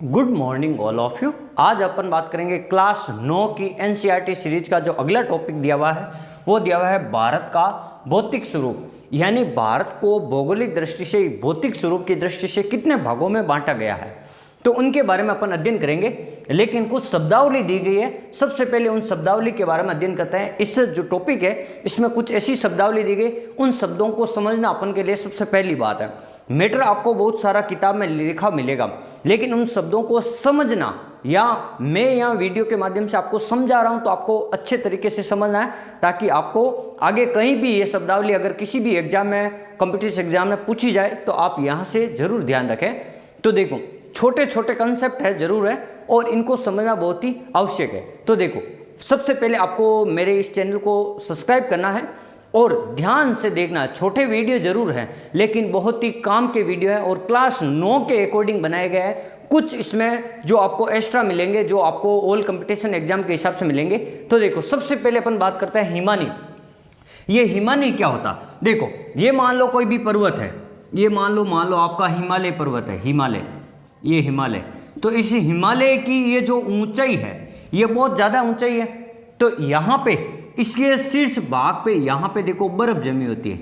Good morning all of you. आज अपन बात करेंगे क्लास 9 की एनसीईआरटी सीरीज का जो अगला टॉपिक दिया हुआ है वो दिया हुआ है भारत का भौतिक स्वरूप, यानी भारत को भौगोलिक दृष्टि से भौतिक स्वरूप की दृष्टि से कितने भागों में बांटा गया है, तो उनके बारे में अपन अध्ययन करेंगे। लेकिन कुछ शब्दावली दी गई है, सबसे पहले उन शब्दावली के बारे में अध्ययन करते हैं। इस जो टॉपिक है इसमें कुछ ऐसी शब्दावली दी गई, उन शब्दों को समझना अपन के लिए सबसे पहली बात है। मैटर आपको बहुत सारा किताब में लिखा मिलेगा, लेकिन उन शब्दों को समझना, या मैं यहाँ वीडियो के माध्यम से आपको समझा रहा हूँ तो आपको अच्छे तरीके से समझना है, ताकि आपको आगे कहीं भी ये शब्दावली अगर किसी भी एग्जाम में, कॉम्पिटिटिव एग्जाम में पूछी जाए तो आप यहाँ से जरूर ध्यान रखें। तो देखो, छोटे छोटे कंसेप्ट है जरूर है और इनको समझना बहुत ही आवश्यक है। तो देखो, सबसे पहले आपको मेरे इस चैनल को सब्सक्राइब करना है और ध्यान से देखना। छोटे वीडियो जरूर हैं लेकिन बहुत ही काम के वीडियो है और क्लास 9 के अकॉर्डिंग बनाए गए हैं। कुछ इसमें जो आपको एक्स्ट्रा मिलेंगे, जो आपको ऑल कंपटीशन एग्जाम के हिसाब से मिलेंगे। तो देखो, सबसे पहले अपन बात करते हैं हिमानी। ये हिमानी क्या होता? देखो, ये मान लो कोई भी पर्वत है, ये मान लो आपका हिमालय पर्वत है, हिमालय, ये हिमालय। तो इस हिमालय की ये जो ऊंचाई है ये बहुत ज़्यादा ऊंचाई है। तो यहाँ पे इसके शीर्ष भाग पे यहाँ पे देखो बर्फ जमी होती है,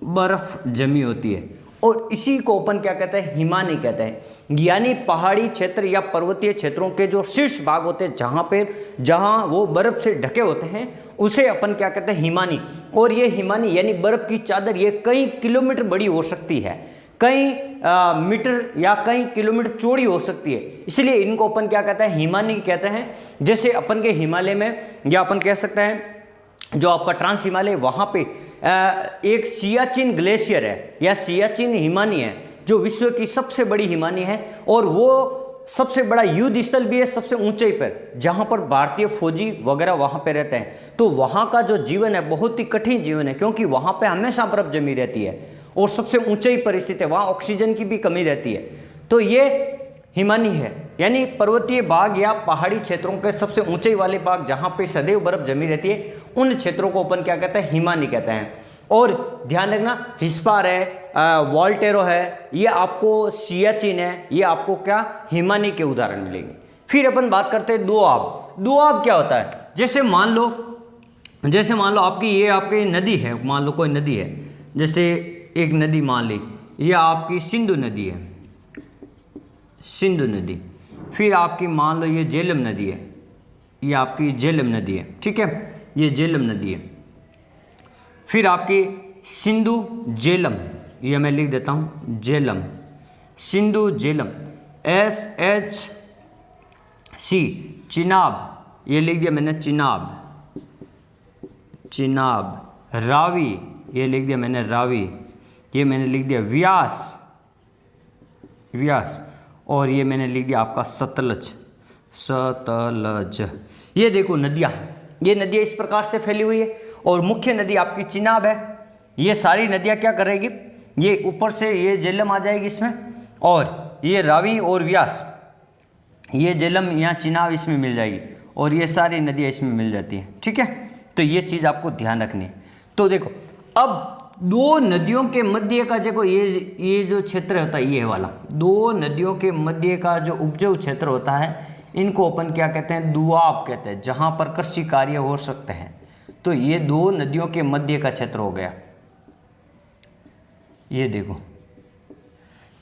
बर्फ जमी होती है और इसी को अपन क्या कहते हैं? हिमानी कहते हैं। यानी पहाड़ी क्षेत्र या पर्वतीय क्षेत्रों के जो शीर्ष भाग होते हैं, जहाँ वो बर्फ से ढके होते हैं, उसे अपन क्या कहते हैं? हिमानी। और ये हिमानी यानी बर्फ की चादर ये कई किलोमीटर बड़ी हो सकती है, कई मीटर या कई किलोमीटर चौड़ी हो सकती है, इसलिए इनको अपन क्या कहते हैं? हिमानी कहते हैं। जैसे अपन के हिमालय में, या अपन कह सकते हैं जो आपका ट्रांस हिमालय, वहाँ पे एक सियाचिन ग्लेशियर है या सियाचिन हिमानी है, जो विश्व की सबसे बड़ी हिमानी है और वो सबसे बड़ा युद्ध स्थल भी है सबसे ऊंचाई पर, जहाँ पर भारतीय फौजी वगैरह वहाँ पे रहते हैं। तो वहाँ का जो जीवन है बहुत ही कठिन जीवन है, क्योंकि वहाँ पे हमेशा बर्फ जमी रहती है और सबसे ऊंचाई पर स्थित है, वहाँ ऑक्सीजन की भी कमी रहती है। तो ये हिमानी है, यानी पर्वतीय भाग या पहाड़ी क्षेत्रों के सबसे ऊंचाई वाले भाग जहाँ पे सदैव बर्फ जमी रहती है, उन क्षेत्रों को अपन क्या कहते हैं? हिमानी कहते हैं। और ध्यान रखना, हिस्पार है, वॉल्टेरो है, ये आपको सियाचिन है, ये आपको क्या? हिमानी के उदाहरण मिलेंगे। फिर अपन बात करते हैं दोआब। दोआब क्या होता है? जैसे मान लो आपकी ये आपकी नदी है, मान लो कोई नदी है, जैसे एक नदी मान ली, ये आपकी सिंधु नदी है, सिंधु नदी। फिर आपकी मान लो ये झेलम नदी है, ये आपकी झेलम नदी है, ठीक है, ये झेलम नदी है। फिर आपकी सिंधु झेलम, ये मैं लिख देता हूँ, झेलम, सिंधु झेलम, SHC, चिनाब, ये लिख दिया मैंने, चिनाब, रावी, ये लिख दिया मैंने, रावी, ये मैंने लिख दिया व्यास, और ये मैंने लिख दिया आपका सतलज। ये देखो नदियाँ, ये नदियाँ इस प्रकार से फैली हुई है और मुख्य नदी आपकी चिनाब है। ये सारी नदियाँ क्या करेगी? ये ऊपर से ये झेलम आ जाएगी इसमें, और ये रावी और व्यास, ये झेलम यहाँ चिनाब इसमें मिल जाएगी और ये सारी नदियाँ इसमें मिल जाती हैं, ठीक है। तो ये चीज़ आपको ध्यान रखनी है। तो देखो, अब दो नदियों के मध्य का देखो, ये जो क्षेत्र होता है, ये वाला दो नदियों के मध्य का जो उपजाऊ क्षेत्र होता है, इनको अपन क्या कहते हैं? दुआब कहते हैं, जहाँ पर कृषि कार्य हो सकते हैं। तो ये दो नदियों के मध्य का क्षेत्र हो गया। ये देखो,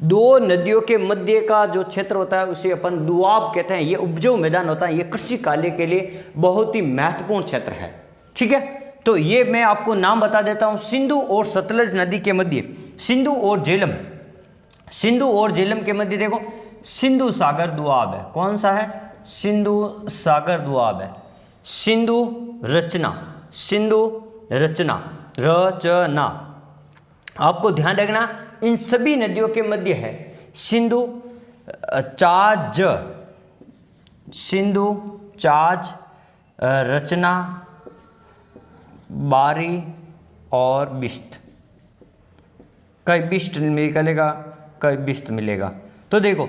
दो नदियों के मध्य का जो क्षेत्र होता है उसे अपन दुआब कहते हैं। ये उपजाऊ मैदान होता है, ये कृषि कार्य के लिए बहुत ही महत्वपूर्ण क्षेत्र है, ठीक है। तो ये मैं आपको नाम बता देता हूं, सिंधु और सतलज नदी के मध्य, सिंधु और झेलम, सिंधु और झेलम के मध्य देखो सिंधु सागर दुआब है। कौन सा है? सिंधु सागर दुआब है। सिंधु रचना, आपको ध्यान रखना, इन सभी नदियों के मध्य है सिंधु चाज, रचना, बारी और बिस्त। कई बिस्त निकलेगा, कई बिस्त मिलेगा। तो देखो,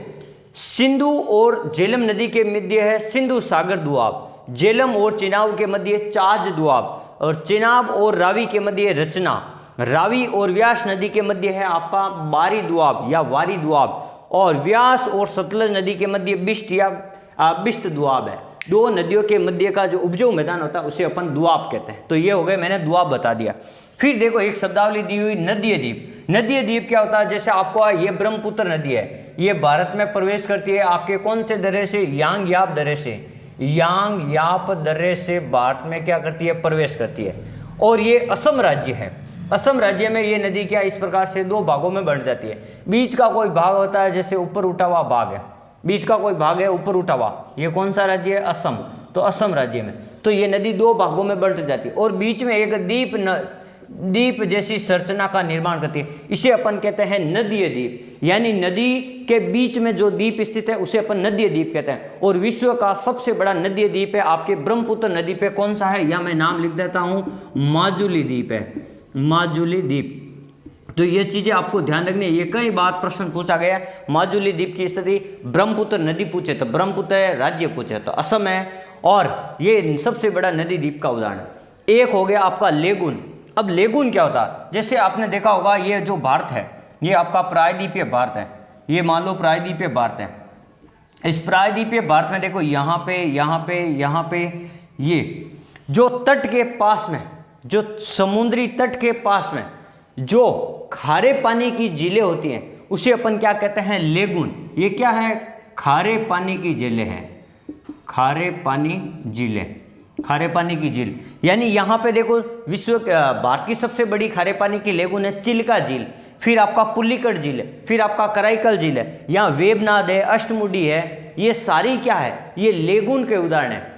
सिंधु और झेलम नदी के मध्य है सिंधु सागर दुआब, झेलम और चिनाब के मध्य चाज दुआब, और चिनाब और रावी के मध्य रचना, रावी और व्यास नदी के मध्य है आपका बारी दुआब या वारी दुआब, और व्यास और सतलज नदी के मध्य बिष्ट या बिष्ट दुआब है। दो नदियों के मध्य का जो उपजाऊ मैदान होता है उसे अपन दुआब कहते हैं। तो ये हो गए, मैंने दुआब बता दिया। फिर देखो एक शब्दावली दी हुई नदीय द्वीप। नदीय द्वीप क्या होता है? जैसे आपको ये ब्रह्मपुत्र नदी है, ये भारत में प्रवेश करती है आपके कौन से दर्रे से? यांग याप दर्रे से। यांग याप दर्रे से भारत में क्या करती है? प्रवेश करती है। और ये असम राज्य है। असम राज्य में ये नदी क्या इस प्रकार से दो भागों में बढ़ जाती है। बीच का कोई भाग होता है जैसे ऊपर उठा हुआ भाग है, बीच का कोई भाग है ऊपर उठा हुआ, ये कौन सा राज्य है? असम। तो असम राज्य में तो ये नदी दो भागों में बढ़ जाती है और बीच में एक द्वीप जैसी संरचना का निर्माण करती है। इसे अपन कहते हैं नदीय द्वीप, यानी नदी के बीच में जो द्वीप स्थित है उसे अपन नदीय द्वीप कहते हैं। और विश्व का सबसे बड़ा नदीय द्वीप है आपके ब्रह्मपुत्र नदी पे, कौन सा है? या मैं नाम लिख देता हूं, माजुली द्वीप है, माजुली द्वीप। तो ये चीजें आपको ध्यान रखनी है, ये कई बार प्रश्न पूछा गया है। माजुली द्वीप की स्थिति, ब्रह्मपुत्र नदी पूछे तो ब्रह्मपुत्र है, राज्य पूछे तो असम है, और ये सबसे बड़ा नदी द्वीप का उदाहरण है। एक हो गया आपका लेगुन। अब लेगुन क्या होता है? जैसे आपने देखा होगा ये जो भारत है, ये आपका प्रायद्वीपीय भारत है, ये मान लो प्रायद्वीपीय भारत है। इस प्रायद्वीपीय भारत में देखो यहाँ पे यहाँ पे यहाँ पे ये जो तट के पास में, जो समुद्री तट के पास में जो खारे पानी की झीलें होती हैं उसे अपन क्या कहते हैं? लेगुन। ये क्या है? खारे पानी की झीलें हैं, खारे पानी झीलें, खारे पानी की झील। यानी यहाँ पे देखो विश्व भारत की सबसे बड़ी खारे पानी की लेगुन है चिल्का झील, फिर आपका पुल्लिकट झील है, फिर आपका कराईकल झील है, यहाँ वेबनाद है, अष्टमुडी है, ये सारी क्या है? ये लेगुन के उदाहरण है।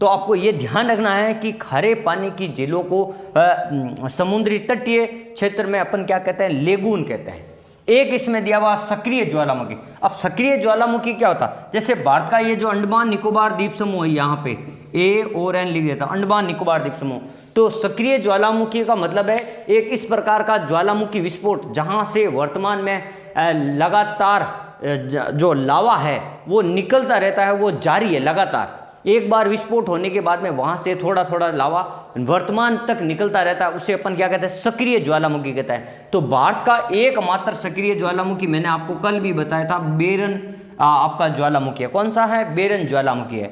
तो आपको ये ध्यान रखना है कि खारे पानी की झीलों को समुद्री तटीय क्षेत्र में अपन क्या कहते हैं? लेगुन कहते हैं। एक इसमें दिया हुआ सक्रिय ज्वालामुखी। अब सक्रिय ज्वालामुखी क्या होता है? जैसे भारत का ये जो अंडमान निकोबार द्वीप समूह है, यहाँ पे ए और एन लिख देता, अंडमान निकोबार द्वीप समूह। तो सक्रिय ज्वालामुखी का मतलब है एक इस प्रकार का ज्वालामुखी विस्फोट जहाँ से वर्तमान में लगातार जो लावा है वो निकलता रहता है, वो जारी है लगातार। एक बार विस्फोट होने के बाद में वहां से थोड़ा थोड़ा लावा वर्तमान तक निकलता रहता है, उसे अपन क्या कहते हैं? सक्रिय ज्वालामुखी कहता है। तो भारत का एकमात्र सक्रिय ज्वालामुखी मैंने आपको कल भी बताया था, बेरन आपका ज्वालामुखी है। कौन सा है? बेरन ज्वालामुखी है।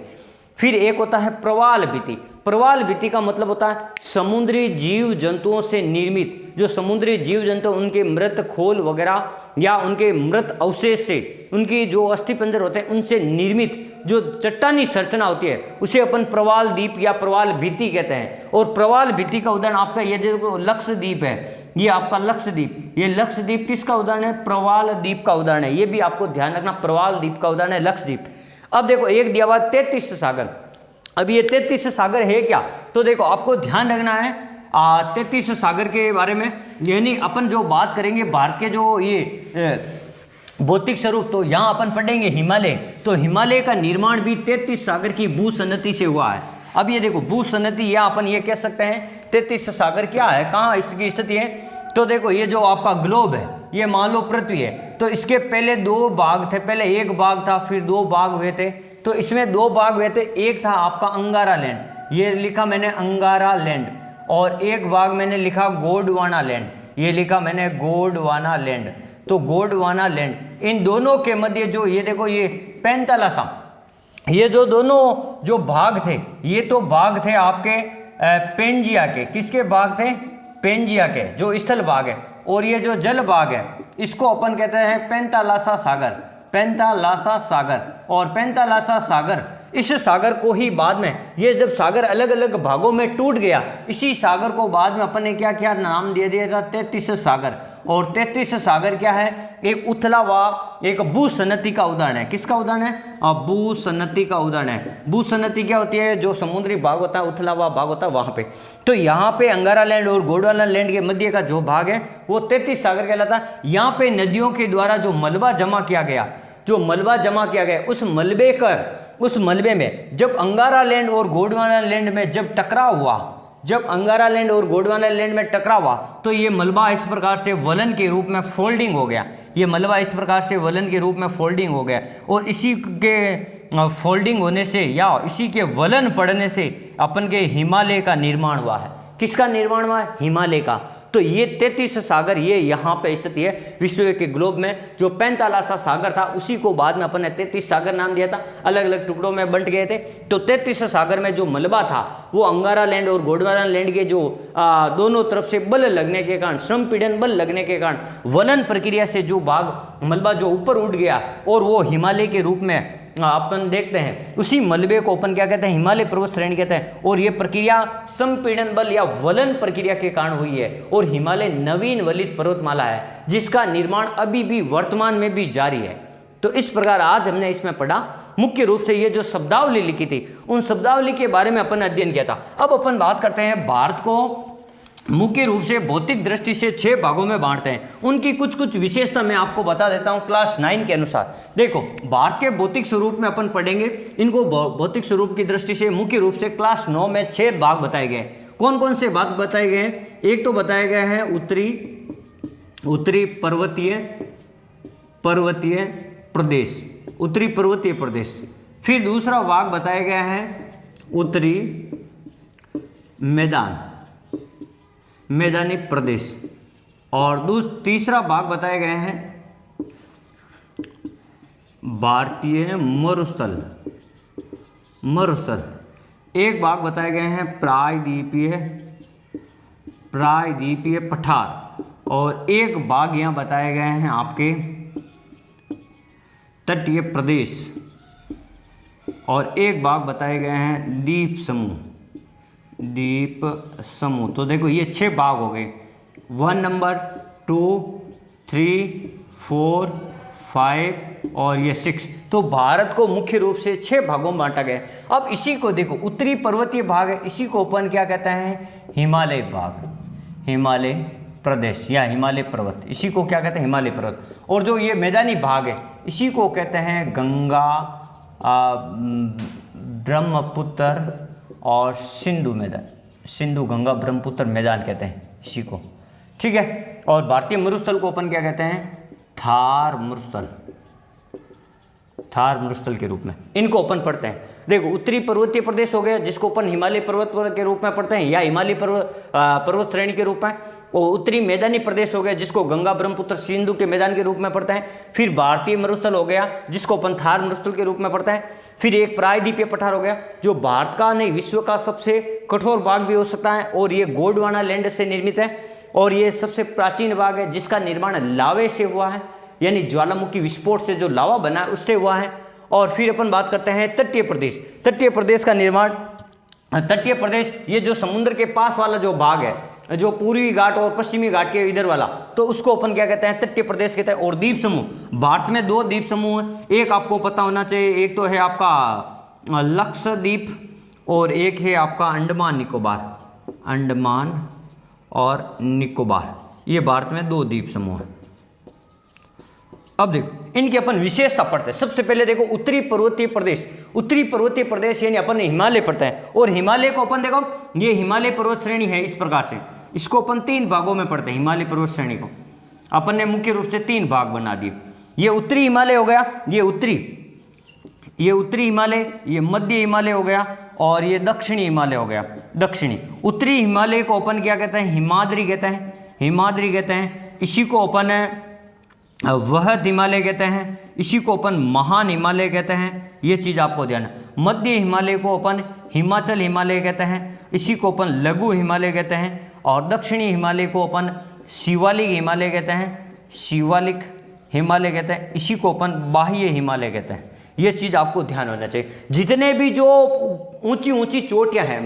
फिर एक होता है प्रवाल भित्ति। प्रवाल भित्ति का मतलब होता है समुद्री जीव जंतुओं से निर्मित, जो समुद्री जीव जंतु उनके मृत खोल वगैरह या उनके मृत अवशेष से, उनकी जो अस्थिपंजर होते हैं उनसे निर्मित जो चट्टानी संरचना होती है उसे अपन प्रवाल द्वीप या प्रवाल भित्ति कहते हैं। और प्रवाल भित्ति का उदाहरण आपका ये जो लक्षद्वीप है, ये आपका लक्षद्वीप, ये लक्षद्वीप किसका उदाहरण है? प्रवाल द्वीप का उदाहरण है। ये भी आपको ध्यान रखना, प्रवाल द्वीप का उदाहरण है लक्षद्वीप। अब देखो एक दिया हुआ 33 सागर। अब ये 33 सागर है क्या? तो देखो आपको ध्यान रखना है 33 सागर के बारे में, यानी अपन जो बात करेंगे भारत के जो ये भौतिक स्वरूप, तो यहाँ अपन पढ़ेंगे हिमालय। तो हिमालय का निर्माण भी 33 सागर की भूसन्नति से हुआ है। अब ये देखो भूसन्नति, या अपन ये कह सकते हैं 33 सागर क्या है, कहाँ इसकी स्थिति है? तो देखो ये जो आपका ग्लोब है, ये मान लो पृथ्वी है, तो इसके पहले दो भाग थे, पहले एक भाग था, फिर दो भाग हुए थे। तो इसमें दो भाग हुए थे, एक था आपका अंगारा लैंड, ये लिखा मैंने अंगारा लैंड, और एक भाग मैंने लिखा गोंडवाना लैंड, ये लिखा मैंने गोंडवाना लैंड। तो गोंडवाना लैंड, इन दोनों के मध्य जो ये देखो ये पैंतालासा, ये जो दोनों जो भाग थे, ये तो भाग थे आपके पेंजिया के। किसके भाग थे? पेंजिया के, जो स्थल भाग है। और ये जो जल भाग है इसको अपन कहते हैं पैंतालासा सागर, पैंतालासा सागर। और पैंतालासा सागर, इस सागर को ही बाद में, ये जब सागर अलग अलग भागों में टूट गया, इसी सागर को बाद में अपन ने क्या किया? नाम दे दिया था 33 सागर। और 33 सागर क्या है? एक उथला व एक भूसन्नति का उदाहरण है। किसका उदाहरण है? भूसन्नति का उदाहरण है। भूसन्नति क्या होती है? जो समुद्री भाग होता है, उथला हुआ भाग होता है, वहां पे। तो यहाँ पे अंगारा लैंड और गोंडवाना लैंड के मध्य का जो भाग है वो 33 सागर कहलाता है। यहाँ पे नदियों के द्वारा जो मलबा जमा किया गया, जो मलबा जमा किया गया, उस मलबे में जब अंगारा लैंड और गोंडवाना लैंड में जब टकराव हुआ, जब अंगारा लैंड और गोंडवाना लैंड में टकराव हुआ, तो ये मलबा इस प्रकार से वलन के रूप में फोल्डिंग हो गया। ये मलबा इस प्रकार से वलन के रूप में फोल्डिंग हो गया, और इसी के फोल्डिंग होने से या इसी के वलन पड़ने से अपन के हिमालय का निर्माण हुआ है। किसका निर्माण हुआ है? हिमालय का। तो ये 33 सागर ये यहाँ पे स्थित है विश्व के ग्लोब में। जो पैंतालासा सागर था उसी को बाद में अपन ने 33 सागर नाम दिया था, अलग अलग टुकड़ों में बंट गए थे। तो 33 सागर में जो मलबा था वो अंगारा लैंड और गोंडवाना लैंड के जो दोनों तरफ से बल लगने के कारण, श्रमपीड़न बल लगने के कारण वलन प्रक्रिया से जो भाग मलबा जो ऊपर उठ गया और वो हिमालय के रूप में अपन देखते हैं, उसी मलबे को अपन क्या कहते हैं, हिमालय पर्वत श्रेणी कहते हैं। और ये प्रक्रिया संपीड़न बल या वलन प्रक्रिया के कारण हुई है और हिमालय नवीन वलित पर्वतमाला है जिसका निर्माण अभी भी वर्तमान में भी जारी है। तो इस प्रकार आज हमने इसमें पढ़ा मुख्य रूप से ये जो शब्दावली लिखी थी उन शब्दावली के बारे में अपन अध्ययन किया था। अब अपन बात करते हैं भारत को मुख्य रूप से भौतिक दृष्टि से 6 भागों में बांटते हैं। उनकी कुछ कुछ विशेषता मैं आपको बता देता हूं क्लास 9 के अनुसार। देखो भारत के भौतिक स्वरूप में अपन पढ़ेंगे, इनको भौतिक स्वरूप की दृष्टि से मुख्य रूप से क्लास 9 में 6 भाग बताए गए। कौन कौन से भाग बताए गए हैं? एक तो बताए गए हैं उत्तरी पर्वतीय प्रदेश, उत्तरी पर्वतीय प्रदेश। फिर दूसरा भाग बताया गया है उत्तरी मैदानी प्रदेश और तीसरा भाग बताए गए हैं भारतीय मरुस्थल। एक भाग बताए गए हैं प्रायद्वीपीय पठार और एक भाग यहाँ बताए गए हैं आपके तटीय प्रदेश और एक भाग बताए गए हैं द्वीप समूह। तो देखो ये 6 भाग हो गए, 1 नंबर 2 3 4 5 और ये 6। तो भारत को मुख्य रूप से 6 भागों में बांटा गया। अब इसी को देखो उत्तरी पर्वतीय भाग है, इसी को अपन क्या कहते हैं, हिमालय भाग, हिमालय प्रदेश या हिमालय पर्वत, इसी को क्या कहते हैं, हिमालय पर्वत। और जो ये मैदानी भाग है इसी को कहते हैं गंगा, ब्रह्मपुत्र और सिंधु गंगा ब्रह्मपुत्र मैदान कहते हैं इसी को, ठीक है। और भारतीय मरुस्थल को अपन क्या कहते हैं, थार मरुस्थल के रूप में इनको अपन पढ़ते हैं। देखो उत्तरी पर्वतीय प्रदेश हो गया जिसको अपन हिमालय पर्वत के रूप में पढ़ते हैं या हिमालय पर्वत श्रेणी के रूप में, और उत्तरी मैदानी प्रदेश हो गया जिसको गंगा ब्रह्मपुत्र सिंधु के मैदान के रूप में पढ़ते हैं। फिर भारतीय मरुस्थल हो गया जिसको अपन थार मरुस्थल के रूप में पढ़ते हैं। फिर एक प्रायद्वीपीय पठार हो गया जो भारत का नहीं विश्व का सबसे कठोर भाग भी हो सकता है और ये गोंडवाना लैंड से निर्मित है और ये सबसे प्राचीन भाग है जिसका निर्माण लावे से हुआ है, यानी ज्वालामुखी विस्फोट से जो लावा बना है उससे हुआ है। और फिर अपन बात करते हैं तटीय प्रदेश का निर्माण, तटीय प्रदेश ये जो समुद्र के पास वाला जो भाग है, जो पूर्वी घाट और पश्चिमी घाट के इधर वाला, तो उसको अपन क्या कहते हैं, तटीय प्रदेश कहते हैं। और द्वीप समूह, भारत में 2 द्वीप समूह हैं, एक आपको पता होना चाहिए, एक तो है आपका लक्षद्वीप और एक है आपका अंडमान और निकोबार। ये भारत में 2 द्वीप समूह हैं। अब देखो इनकी अपन विशेषता पढ़ते हैं। सबसे पहले देखो उत्तरी पर्वतीय प्रदेश यानी अपन हिमालय पढ़ते हैं और हिमालय को अपन देखो ये हिमालय पर्वत श्रेणी है, इस प्रकार से इसको अपन 3 भागों में पढ़ते हैं। हिमालय पर्वत श्रेणी को अपन ने मुख्य रूप से 3 भाग बना दिए। ये उत्तरी हिमालय हो गया, ये उत्तरी हिमालय, ये मध्य हिमालय हो गया और ये दक्षिणी हिमालय हो गया। दक्षिणी उत्तरी हिमालय को अपन क्या कहते हैं, हिमाद्री कहते हैं। इसी को अपन वहद हिमालय कहते हैं, इसी को अपन महान हिमालय कहते हैं। ये चीज़ आपको ध्यान है। मध्य हिमालय को अपन हिमाचल हिमालय कहते हैं, इसी को अपन लघु हिमालय कहते हैं। और दक्षिणी हिमालय को अपन शिवालिक हिमालय कहते हैं, इसी को अपन बाह्य हिमालय कहते हैं। ये चीज़ आपको ध्यान होना चाहिए। जितने भी जो ऊंची ऊंची चोटियां हैं,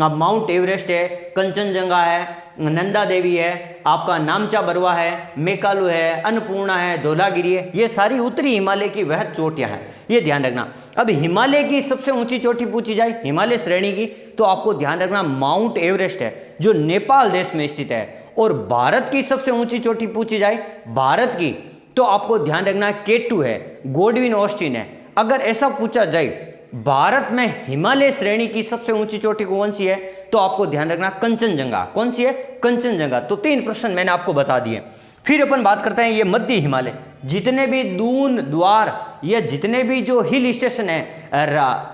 माउंट एवरेस्ट है, कंचनजंगा है, नंदा देवी है, आपका नामचा बरवा है, मेकालू है, अन्नपूर्णा है, धौलागिरी है, ये सारी उत्तरी हिमालय की वह चोटियां हैं, ये ध्यान रखना। अब हिमालय की सबसे ऊंची चोटी पूछी जाए हिमालय श्रेणी की, तो आपको ध्यान रखना माउंट एवरेस्ट है जो नेपाल देश में स्थित है। और भारत की सबसे ऊंची चोटी पूछी जाए भारत की, तो आपको ध्यान रखना K2 है, गोडविन ऑस्टिन है। अगर ऐसा पूछा जाए भारत में हिमालय श्रेणी की सबसे ऊंची चोटी कौन सी है, तो आपको ध्यान रखना कंचनजंगा। कौन सी है? कंचनजंगा। तो 3 प्रश्न मैंने आपको बता दिए। फिर अपन बात करते हैं ये मध्य हिमालय, जितने भी दून द्वार या जितने भी जो हिल स्टेशन है,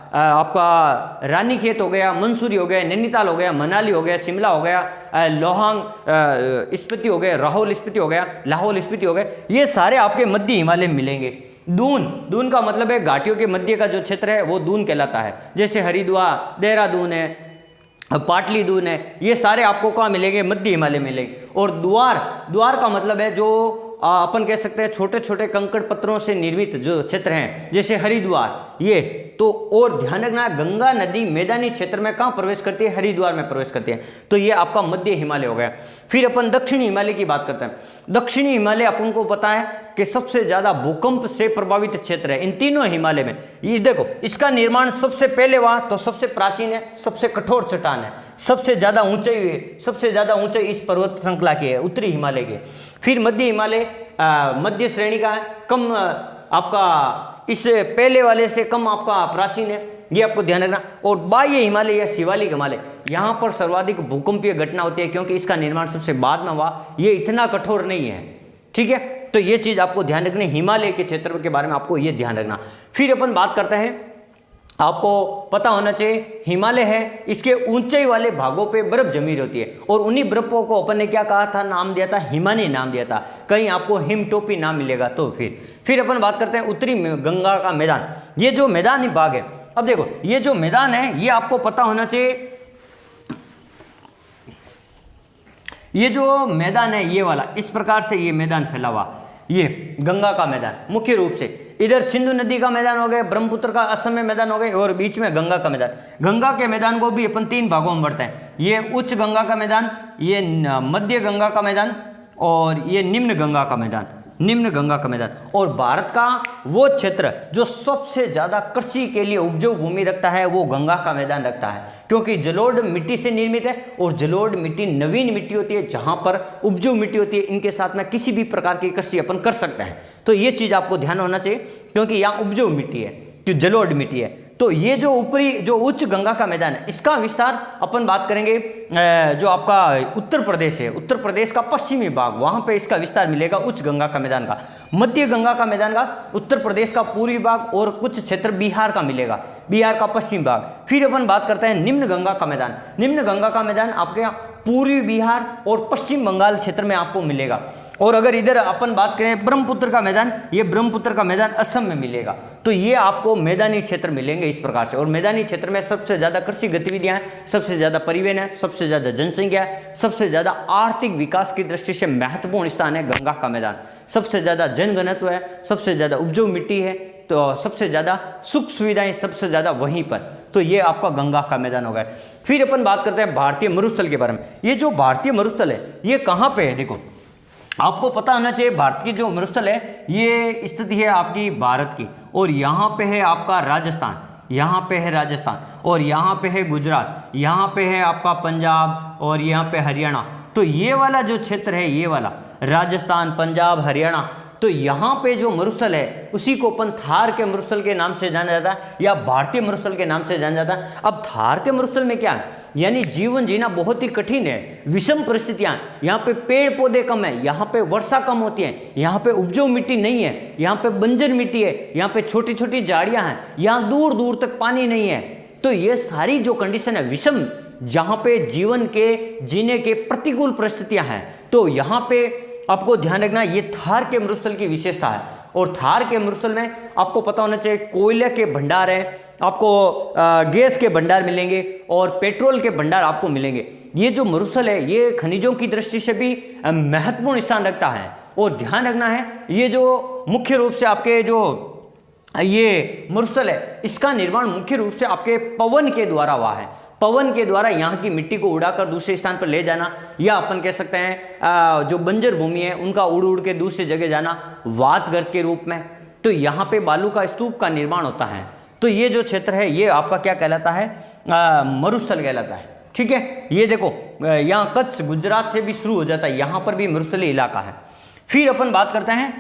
आपका रानीखेत हो गया, मंसूरी हो गया, नैनीताल हो गया, मनाली हो गया, शिमला हो गया, लोहांग स्पीति हो गया, लाहौल स्पीति हो गया, लाहौल स्पीति हो गया, ये सारे आपके मध्य हिमालय में मिलेंगे। दून का मतलब है घाटियों के मध्य का जो क्षेत्र है वो दून कहलाता है। जैसे हरिद्वार, देहरादून है, पाटली दून है, ये सारे आपको कहाँ मिलेंगे? मध्य हिमालय मिलेंगे। और द्वार का मतलब है जो अपन कह सकते हैं छोटे छोटे कंकड़ पत्थरों से निर्मित जो क्षेत्र हैं, जैसे हरिद्वार ये तो। और ध्यान रखना, गंगा नदी मैदानी क्षेत्र में कहाँ प्रवेश करती है? हरिद्वार में प्रवेश करती है। तो ये आपका मध्य हिमालय हो गया। फिर अपन दक्षिणी हिमालय की बात करते हैं। दक्षिणी हिमालय अपन को पता है कि सबसे ज्यादा भूकंप से प्रभावित क्षेत्र है इन तीनों हिमालय में। ये देखो, इसका निर्माण सबसे पहले हुआ तो सबसे प्राचीन है, सबसे कठोर चट्टान है, सबसे ज्यादा ऊंचाई है, सबसे ज्यादा ऊंचाई इस पर्वत श्रृंखला की है, उत्तरी हिमालय की। फिर मध्य हिमालय मध्य श्रेणी का है, कम आपका इस पहले वाले से कम आपका प्राचीन है, ये आपको ध्यान रखना। और बाह्य हिमालय या शिवालिक हिमालय, यहाँ पर सर्वाधिक भूकंपीय घटना होती है क्योंकि इसका निर्माण सबसे बाद में हुआ, ये इतना कठोर नहीं है। ठीक है, तो ये चीज आपको ध्यान रखनी, हिमालय के क्षेत्र के बारे में आपको ये ध्यान रखना। फिर अपन बात करते हैं, आपको पता होना चाहिए हिमालय है, इसके ऊंचाई वाले भागों पे बर्फ जमी होती है और उन्हीं बर्फों को अपन ने क्या कहा था? नाम दिया था हिमानी, नाम दिया था। कहीं आपको हिम टोपी नाम मिलेगा। तो फिर अपन बात करते हैं उत्तरी गंगा का मैदान। ये जो मैदानी भाग है, अब देखो ये जो मैदान है ये आपको पता होना चाहिए, ये जो मैदान है ये वाला, इस प्रकार से ये मैदान फैला हुआ, ये गंगा का मैदान मुख्य रूप से। इधर सिंधु नदी का मैदान हो गया, ब्रह्मपुत्र का असम में मैदान हो गए, और बीच में गंगा का मैदान। गंगा के मैदान को भी अपन तीन भागों में बांटते हैं, ये उच्च गंगा का मैदान, ये मध्य गंगा का मैदान, और ये निम्न गंगा का मैदान, निम्न गंगा का मैदान। और भारत का वो क्षेत्र जो सबसे ज्यादा कृषि के लिए उपजाऊ भूमि रखता है वो गंगा का मैदान रखता है, क्योंकि जलोढ़ मिट्टी से निर्मित है और जलोढ़ मिट्टी नवीन मिट्टी होती है, जहां पर उपजाऊ मिट्टी होती है, इनके साथ में किसी भी प्रकार की कृषि अपन कर सकते हैं। तो ये चीज आपको ध्यान होना चाहिए, क्योंकि यहाँ उपजाऊ मिट्टी है, तो जलोढ़ मिट्टी है। तो ये जो ऊपरी जो उच्च गंगा का मैदान है, इसका विस्तार अपन बात करेंगे जो आपका उत्तर प्रदेश है, उत्तर प्रदेश का पश्चिमी भाग, वहां पे इसका विस्तार मिलेगा उच्च गंगा का मैदान का। मध्य गंगा का मैदान का उत्तर प्रदेश का पूर्वी भाग और कुछ क्षेत्र बिहार का मिलेगा, बिहार का पश्चिम भाग। फिर अपन बात करते हैं निम्न गंगा का मैदान। निम्न गंगा का मैदान आपके पूर्वी बिहार और पश्चिम बंगाल क्षेत्र में आपको मिलेगा। और अगर इधर अपन बात करें ब्रह्मपुत्र का मैदान, ये ब्रह्मपुत्र का मैदान असम में मिलेगा। तो ये आपको मैदानी क्षेत्र मिलेंगे इस प्रकार से। और मैदानी क्षेत्र में सबसे ज्यादा कृषि गतिविधियां हैं, सबसे ज्यादा परिवहन है, सबसे ज्यादा जनसंख्या है, सबसे ज्यादा आर्थिक विकास की दृष्टि से महत्वपूर्ण स्थान है गंगा का मैदान। सबसे ज्यादा जनघनत्व है, सबसे ज्यादा उपजाऊ मिट्टी है, तो सबसे ज्यादा सुख सुविधाएं सबसे ज्यादा वहीं पर। तो ये आपका गंगा का मैदान हो गया। फिर अपन बात करते हैं भारतीय मरुस्थल के बारे में। ये जो भारतीय मरुस्थल है ये कहाँ पे है? देखो, आपको पता होना चाहिए भारत की जो मरुस्थल है ये स्थिति है आपकी भारत की, और यहाँ पे है आपका राजस्थान, यहाँ पे है राजस्थान, और यहाँ पे है गुजरात, यहाँ पे है आपका पंजाब, और यहाँ पे हरियाणा। तो ये वाला जो क्षेत्र है, ये वाला राजस्थान, पंजाब, हरियाणा, तो यहाँ पे जो मरुस्थल है उसी को अपन थार के मरुस्थल के नाम से जाना जाता है या भारतीय मरुस्थल के नाम से जाना जाता है। अब थार के मरुस्थल में क्या है? यानी जीवन जीना बहुत ही कठिन है, विषम परिस्थितियां, यहाँ पे पेड़ पौधे कम है, यहाँ पे वर्षा कम होती है, यहाँ पे उपजाऊ मिट्टी नहीं है, यहाँ पे बंजर मिट्टी है, यहाँ पे छोटी छोटी झाड़ियां हैं, यहाँ दूर दूर तक पानी नहीं है। तो ये सारी जो कंडीशन है विषम, जहाँ पे जीवन के जीने के प्रतिकूल परिस्थितियां हैं, तो यहाँ पे आपको ध्यान रखना ये थार के मरुस्थल की विशेषता है। और थार के मरुस्थल में आपको पता होना चाहिए कोयले के भंडार हैं, आपको गैस के भंडार मिलेंगे और पेट्रोल के भंडार आपको मिलेंगे। ये जो मरुस्थल है ये खनिजों की दृष्टि से भी महत्वपूर्ण स्थान रखता है। और ध्यान रखना है ये जो मुख्य रूप से आपके जो ये मरुस्थल है इसका निर्माण मुख्य रूप से आपके पवन के द्वारा हुआ है। पवन के द्वारा यहाँ की मिट्टी को उड़ाकर दूसरे स्थान पर ले जाना, या अपन कह सकते हैं जो बंजर भूमि है उनका उड़ उड़ के दूसरी जगह जाना वातगर्त के रूप में। तो यहाँ पे बालू का स्तूप का निर्माण होता है। तो ये जो क्षेत्र है ये आपका क्या कहलाता है? मरुस्थल कहलाता है। ठीक है, ये देखो यहाँ कच्छ गुजरात से भी शुरू हो जाता है, यहाँ पर भी मरुस्थलीय इलाका है। फिर अपन बात करते हैं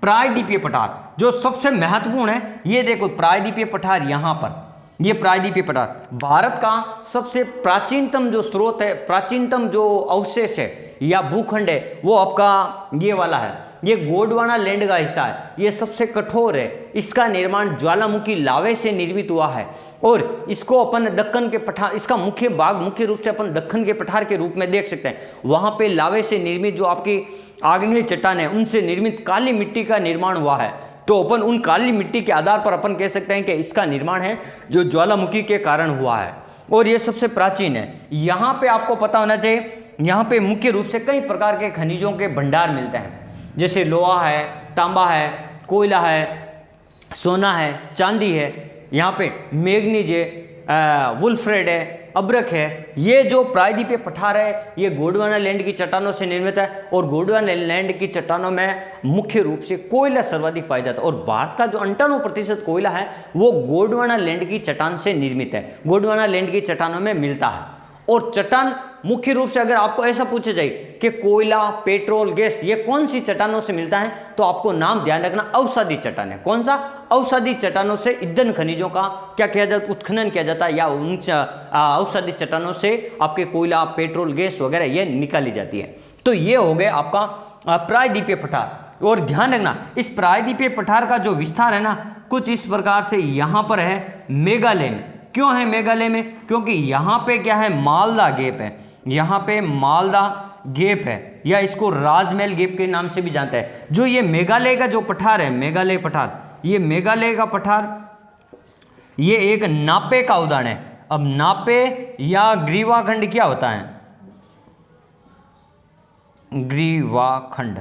प्रायद्वीपीय पठार, जो सबसे महत्वपूर्ण है। ये देखो प्रायद्वीपीय पठार, यहाँ पर ये प्रायद्वीपीय पठार भारत का सबसे प्राचीनतम जो स्रोत है, प्राचीनतम जो अवशेष है, या भूखंड है वो आपका ये वाला है, ये गोंडवाना लैंड का हिस्सा है, ये सबसे कठोर है। इसका निर्माण ज्वालामुखी लावे से निर्मित हुआ है और इसको अपन दक्कन के पठार, इसका मुख्य भाग मुख्य रूप से अपन दक्कन के पठार के रूप में देख सकते हैं। वहां पे लावे से निर्मित जो आपकी आग्नेय चट्टान है उनसे निर्मित काली मिट्टी का निर्माण हुआ है। तो अपन उन काली मिट्टी के आधार पर अपन कह सकते हैं कि इसका निर्माण है जो ज्वालामुखी के कारण हुआ है और ये सबसे प्राचीन है। यहाँ पे आपको पता होना चाहिए, यहाँ पे मुख्य रूप से कई प्रकार के खनिजों के भंडार मिलते हैं, जैसे लोहा है, तांबा है, कोयला है, सोना है, चांदी है, यहाँ पे मैग्नीज है, वुल्फ्रेड है, अब्रक है। ये जो प्रायद्वीपीय पठार है ये गोंडवाना लैंड की चट्टानों से निर्मित है और गोंडवाना लैंड की चट्टानों में मुख्य रूप से कोयला सर्वाधिक पाया जाता है और भारत का जो 98% कोयला है वो गोंडवाना लैंड की चट्टान से निर्मित है, गोंडवाना लैंड की चट्टानों में मिलता है। और चट्टान मुख्य रूप से अगर आपको ऐसा पूछा जाए कि कोयला, पेट्रोल, गैस ये कौन सी चट्टानों से मिलता है, तो आपको नाम ध्यान रखना, अवसादी चट्टान है। कौन सा? अवसादी चट्टानों से ईंधन खनिजों का क्या किया जाता है, उत्खनन किया जाता है, या उन अवसादी चट्टानों से आपके कोयला, पेट्रोल, गैस वगैरह ये निकाली जाती है। तो ये हो गए आपका प्रायद्वीपीय पठार। और ध्यान रखना इस प्रायद्वीपीय पठार का जो विस्तार है ना कुछ इस प्रकार से यहाँ पर है मेघालय में। क्यों है मेघालय में? क्योंकि यहाँ पे क्या है, मालदा गैप है, यहाँ पे मालदा गैप है या इसको राजमहल गैप के नाम से भी जानते हैं। जो ये मेघालय का जो पठार है, मेघालय पठार, ये मेघालय का पठार ये एक नापे का उदाहरण है। अब नापे या ग्रीवाखंड क्या होता है? ग्रीवाखंड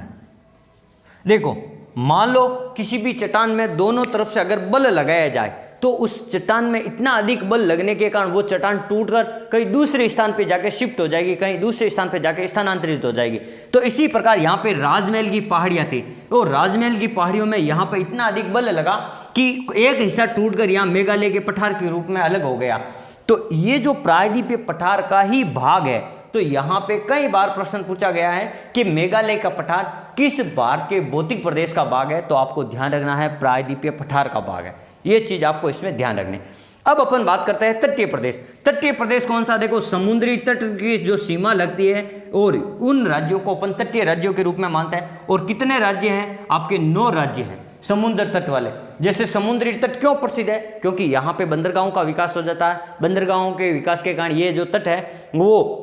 देखो, मान लो किसी भी चट्टान में दोनों तरफ से अगर बल लगाया जाए तो उस चट्टान में इतना अधिक बल लगने के कारण वो चट्टान टूटकर कहीं दूसरे स्थान पे जाके शिफ्ट हो जाएगी, कहीं दूसरे स्थान पे जाके स्थानांतरित हो जाएगी। तो इसी प्रकार यहाँ पे राजमहल की पहाड़ियाँ थी, तो राजमहल की पहाड़ियों में यहाँ पे इतना अधिक बल लगा कि एक हिस्सा टूटकर यहाँ मेघालय के पठार के रूप में अलग हो गया। तो ये जो प्रायद्वीपीय पठार का ही भाग है। तो यहाँ पे कई बार प्रश्न पूछा गया है कि मेघालय का पठार किस भारत के भौतिक प्रदेश का भाग है, तो आपको ध्यान रखना है प्रायद्वीपीय पठार का भाग है। ये चीज आपको इसमें ध्यान रखनी। अब अपन बात करते हैं तटीय प्रदेश। तटीय प्रदेश कौन सा? देखो, समुद्री तट की जो सीमा लगती है और उन राज्यों को अपन तटीय राज्यों के रूप में मानते हैं। और कितने राज्य हैं? आपके 9 राज्य हैं समुद्र तट वाले। जैसे समुद्री तट क्यों प्रसिद्ध है? क्योंकि यहाँ पे बंदरगाहों का विकास हो जाता है। बंदरगाहों के विकास के कारण ये जो तट है वो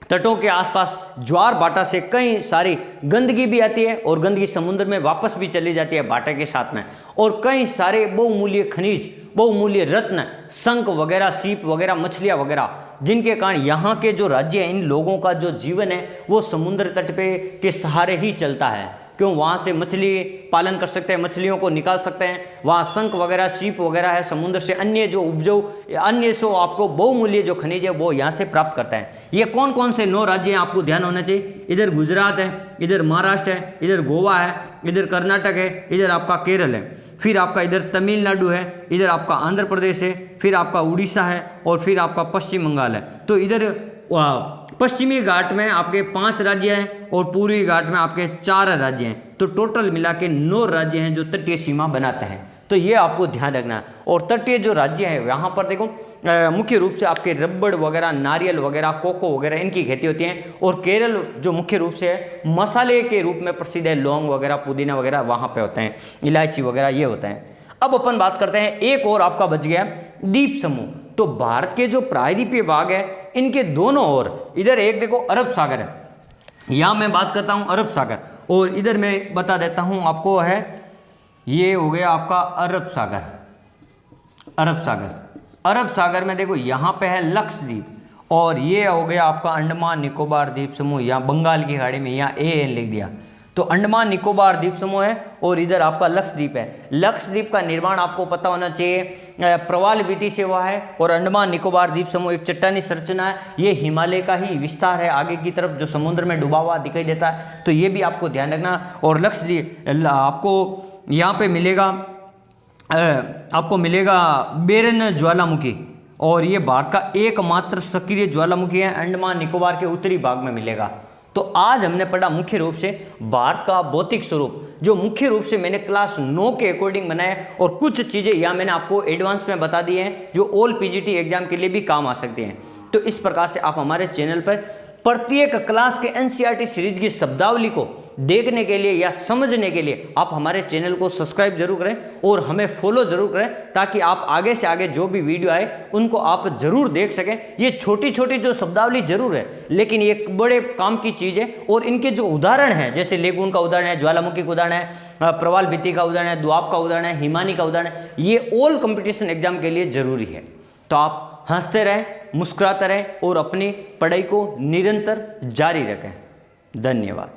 तटों के आसपास ज्वार भाटा से कई सारी गंदगी भी आती है और गंदगी समुद्र में वापस भी चली जाती है भाटे के साथ में। और कई सारे बहुमूल्य खनिज, बहुमूल्य रत्न, शंख वगैरह, सीप वगैरह, मछलियाँ वगैरह, जिनके कारण यहाँ के जो राज्य हैं इन लोगों का जो जीवन है वो समुद्र तट पे के सहारे ही चलता है। क्यों? वहाँ से मछली पालन कर सकते हैं, मछलियों को निकाल सकते हैं, वहाँ शंख वगैरह, सीप वगैरह है, समुद्र से अन्य जो उपजाऊ अन्य सो आपको बहुमूल्य जो खनिज है वो यहाँ से प्राप्त करते हैं। ये कौन कौन से 9 राज्य हैं आपको ध्यान होना चाहिए? इधर गुजरात है, इधर महाराष्ट्र है, इधर गोवा है, इधर कर्नाटक है, इधर आपका केरल है, फिर आपका इधर तमिलनाडु है, इधर आपका आंध्र प्रदेश है, फिर आपका उड़ीसा है और फिर आपका पश्चिम बंगाल है। तो इधर पश्चिमी घाट में आपके 5 राज्य हैं और पूर्वी घाट में आपके 4 राज्य हैं। तो टोटल मिला के 9 राज्य हैं जो तटीय सीमा बनाते हैं। तो ये आपको ध्यान रखना है। और तटीय जो राज्य है यहाँ पर देखो मुख्य रूप से आपके रबड़ वगैरह, नारियल वगैरह, कोको वगैरह इनकी खेती होती है। और केरल जो मुख्य रूप से है मसाले के रूप में प्रसिद्ध है, लौंग वगैरह, पुदीना वगैरह वहाँ पे होते हैं, इलायची वगैरह ये होते हैं। अब अपन बात करते हैं, एक और आपका बच गया द्वीप समूह। तो भारत के जो प्रायद्वीपीय भाग है इनके दोनों ओर, इधर एक देखो अरब सागर है, यहाँ मैं बात करता हूँ अरब सागर, और इधर मैं बता देता हूँ आपको है ये हो गया आपका अरब सागर। अरब सागर, अरब सागर में देखो यहाँ पे है लक्षद्वीप और ये हो गया आपका अंडमान निकोबार द्वीप समूह, यहाँ बंगाल की खाड़ी में यहाँ AN लिख दिया। तो अंडमान निकोबार द्वीप समूह है और इधर आपका लक्षद्वीप है। लक्षद्वीप का निर्माण आपको पता होना चाहिए प्रवाल विधि से हुआ है। और अंडमान निकोबार द्वीप समूह एक चट्टानी संरचना है, ये हिमालय का ही विस्तार है आगे की तरफ जो समुद्र में डूबा हुआ दिखाई देता है। तो ये भी आपको ध्यान रखना। और लक्षद्वीप आपको यहाँ पे मिलेगा, आपको मिलेगा बेरन ज्वालामुखी, और ये भारत का एकमात्र सक्रिय ज्वालामुखी है, अंडमान निकोबार के उत्तरी भाग में मिलेगा। तो आज हमने पढ़ा मुख्य रूप से भारत का भौतिक स्वरूप, जो मुख्य रूप से मैंने क्लास 9 के अकॉर्डिंग बनाया, और कुछ चीज़ें यहाँ मैंने आपको एडवांस में बता दी हैं जो ऑल PGT एग्जाम के लिए भी काम आ सकती हैं। तो इस प्रकार से आप हमारे चैनल पर प्रत्येक क्लास के एनसीईआरटी सीरीज की शब्दावली को देखने के लिए या समझने के लिए आप हमारे चैनल को सब्सक्राइब जरूर करें और हमें फॉलो जरूर करें, ताकि आप आगे से आगे जो भी वीडियो आए उनको आप जरूर देख सकें। ये छोटी छोटी जो शब्दावली जरूर है, लेकिन ये बड़े काम की चीज़ है। और इनके जो उदाहरण है, जैसे लेगुन का उदाहरण है, ज्वालामुखी का उदाहरण है, प्रवाल भित्ति का उदाहरण है, द्वाब का उदाहरण है, हिमानी का उदाहरण है, ये ऑल कंपटीशन एग्जाम के लिए जरूरी है। तो आप हंसते रहें, मुस्कुराते रहें और अपनी पढ़ाई को निरंतर जारी रखें। धन्यवाद।